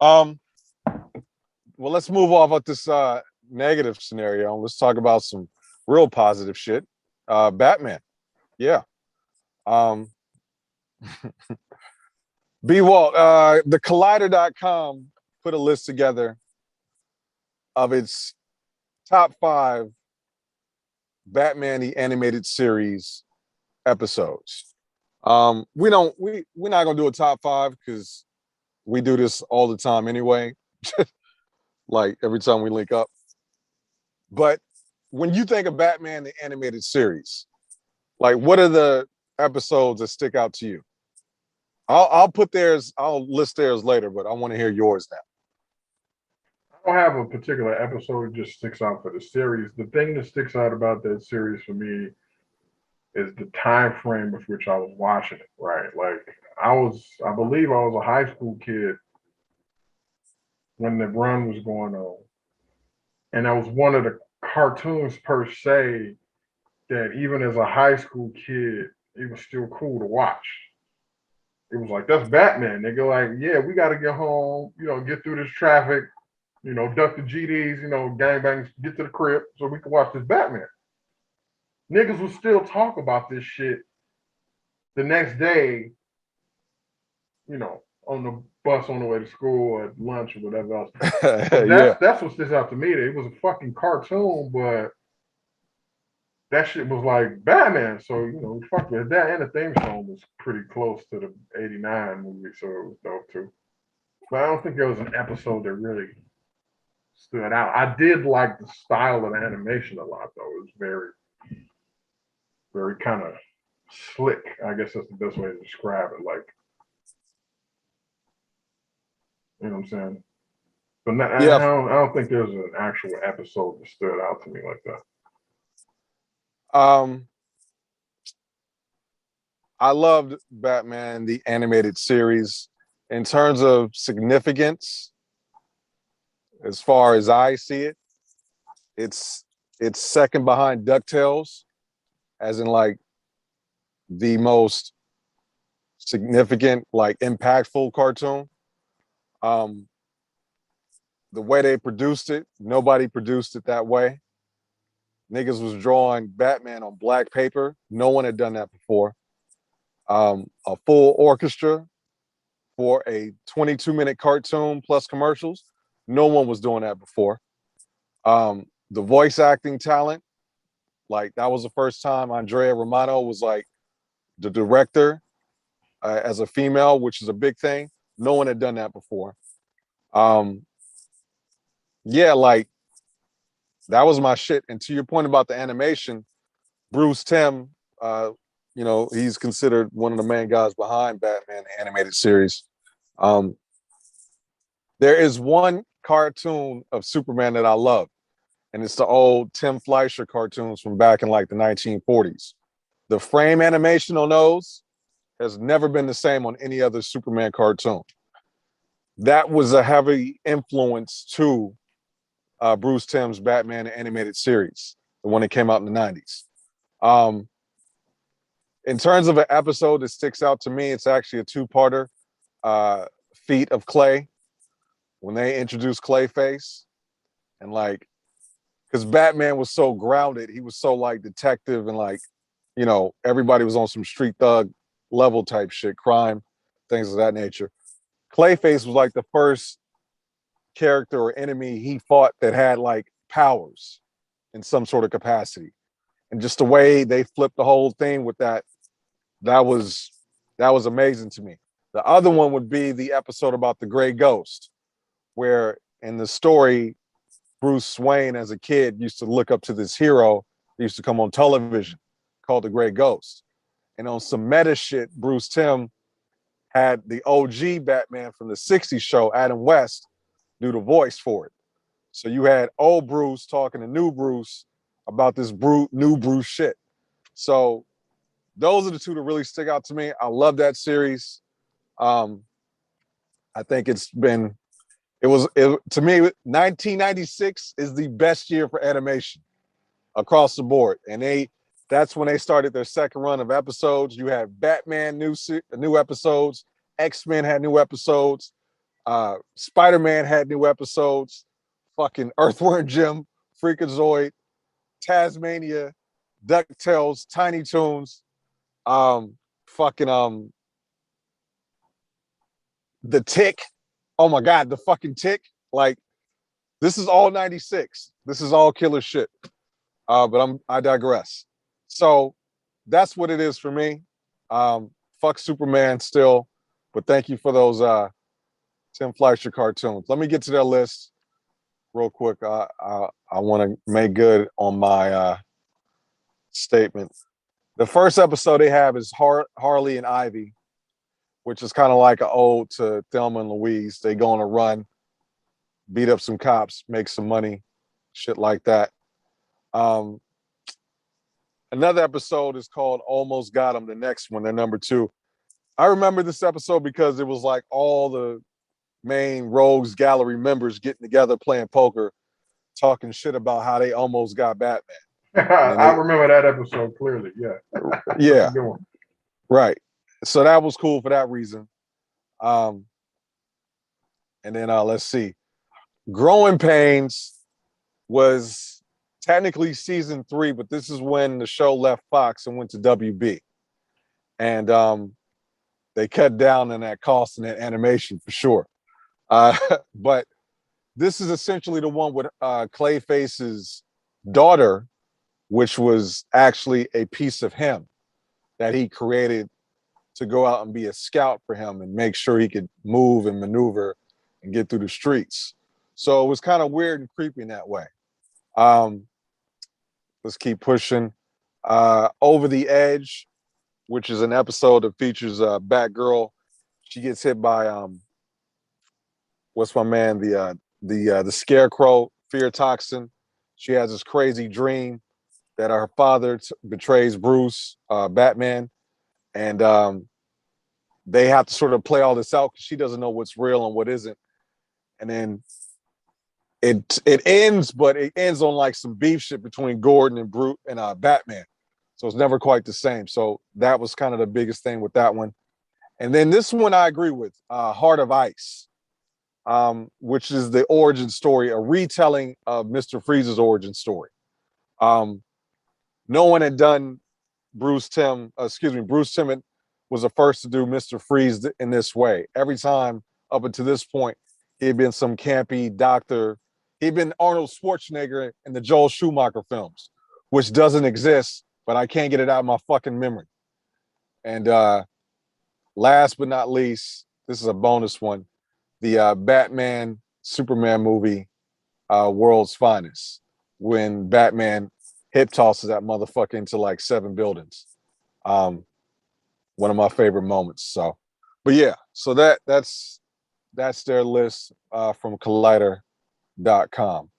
Um, well, let's move off of this negative scenario. Let's talk about some real positive shit. Batman. Yeah. Um, B Walt, the Collider.com put a list together of its top 5 Batman the animated series episodes. We're not gonna do a top 5 because we do this all the time anyway. Like every time we link up. But when you think of Batman the animated series, like what are the episodes that stick out to you? I'll put theirs. I'll list theirs later, but I want to hear yours now. I don't have a particular episode that just sticks out for the series. The thing that sticks out about that series for me is the time frame with which I was watching it, right? Like I believe I was a high school kid when the run was going on. And that was one of the cartoons per se that even as a high school kid, it was still cool to watch. It was like, that's Batman. They go like, yeah, we got to get home, get through this traffic, duck the GDs, gangbangs, get to the crib so we can watch this Batman. Niggas would still talk about this shit the next day, on the bus on the way to school or at lunch or whatever else. So Yeah. that's what sticks out to me. It was a fucking cartoon, but that shit was like Batman. So, fuck with that. And the theme song was pretty close to the 89 movie, so it was dope too. But I don't think there was an episode that really stood out. I did like the style of the animation a lot, though. It was very, very kind of slick. I guess that's the best way to describe it. Like, you know what I'm saying? But Yeah. I don't think there's an actual episode that stood out to me like that. Um, I loved Batman the animated series in terms of significance. As far as I see it, it's it's second behind DuckTales, as in like the most significant, like impactful cartoon. Um, the way they produced it, nobody produced it that way. Niggas was drawing Batman on black paper. No one had done that before. A full orchestra for a 22-minute cartoon plus commercials. No one was doing that before. The voice acting talent, like that was the first time Andrea Romano was like the director as a female, which is a big thing. No one had done that before. Um, yeah, like that was my shit. And to your point about the animation, Bruce Timm, he's considered one of the main guys behind Batman the animated series. Um, there is one cartoon of Superman that I love, and it's the old Tim Fleischer cartoons from back in like the 1940s. The frame animation on those has never been the same on any other Superman cartoon. That was a heavy influence to Bruce Timm's Batman animated series, the one that came out in the 90s. Um, in terms of an episode that sticks out to me, it's actually a two-parter, Feet of Clay, when they introduced Clayface. And like, because Batman was so grounded, he was so like detective and like, everybody was on some street thug level type shit, crime, things of that nature. Clayface was like the first character or enemy he fought that had like powers in some sort of capacity. And just the way they flipped the whole thing with that was amazing to me. The other one would be the episode about the gray ghost, where in the story, Bruce Wayne as a kid used to look up to this hero that used to come on television called the Gray Ghost. And on some meta shit, Bruce Timm had the OG Batman from the 60s show, Adam West, do the voice for it. So you had old Bruce talking to new Bruce about this new Bruce shit. So those are the two that really stick out to me. I love that series. I think to me, 1996 is the best year for animation across the board. And that's when they started their second run of episodes. You had Batman new episodes, X-Men had new episodes. Spider-Man had new episodes. Fucking Earthworm Jim, Freakazoid, Tasmania, DuckTales, Tiny Toons, fucking The Tick. Oh my God, the fucking Tick. Like, this is all 96. This is all killer shit. But I digress. So that's what it is for me. Fuck Superman still, but thank you for those Tim Fleischer cartoons. Let me get to that list real quick. I want to make good on my statement. The first episode they have is Harley and Ivy, which is kind of like an ode to Thelma and Louise. They go on a run, beat up some cops, make some money, shit like that. Another episode is called Almost Got 'Em, the next one, they're number 2. I remember this episode because it was like all the main Rogues Gallery members getting together, playing poker, talking shit about how they almost got Batman. I remember that episode clearly. Yeah. Yeah. Right. So that was cool for that reason. And then let's see. Growing Pains was technically season 3, but this is when the show left Fox and went to WB. And they cut down on that cost and that animation for sure. But this is essentially the one with Clayface's daughter, which was actually a piece of him that he created to go out and be a scout for him and make sure he could move and maneuver and get through the streets. So it was kind of weird and creepy in that way. Let's keep pushing. Over the Edge, which is an episode that features Batgirl. She gets hit by what's my man, the Scarecrow fear toxin. She has this crazy dream that her father betrays Bruce, Batman, and they have to sort of play all this out because she doesn't know what's real and what isn't. And then it ends, but it ends on like some beef shit between Gordon and Brute and Batman. So it's never quite the same. So that was kind of the biggest thing with that one. And then this one I agree with, Heart of Ice, which is the origin story, a retelling of Mr. Freeze's origin story. No one had done Bruce Timm was the first to do Mr. Freeze in this way. Every time up until this point, he had been some campy doctor. He'd been Arnold Schwarzenegger in the Joel Schumacher films, which doesn't exist, but I can't get it out of my fucking memory. And last but not least, this is a bonus one, the Batman Superman movie, World's Finest, when Batman hip tosses that motherfucker into like 7 buildings. One of my favorite moments. So, but yeah, so that's their list from collider.com.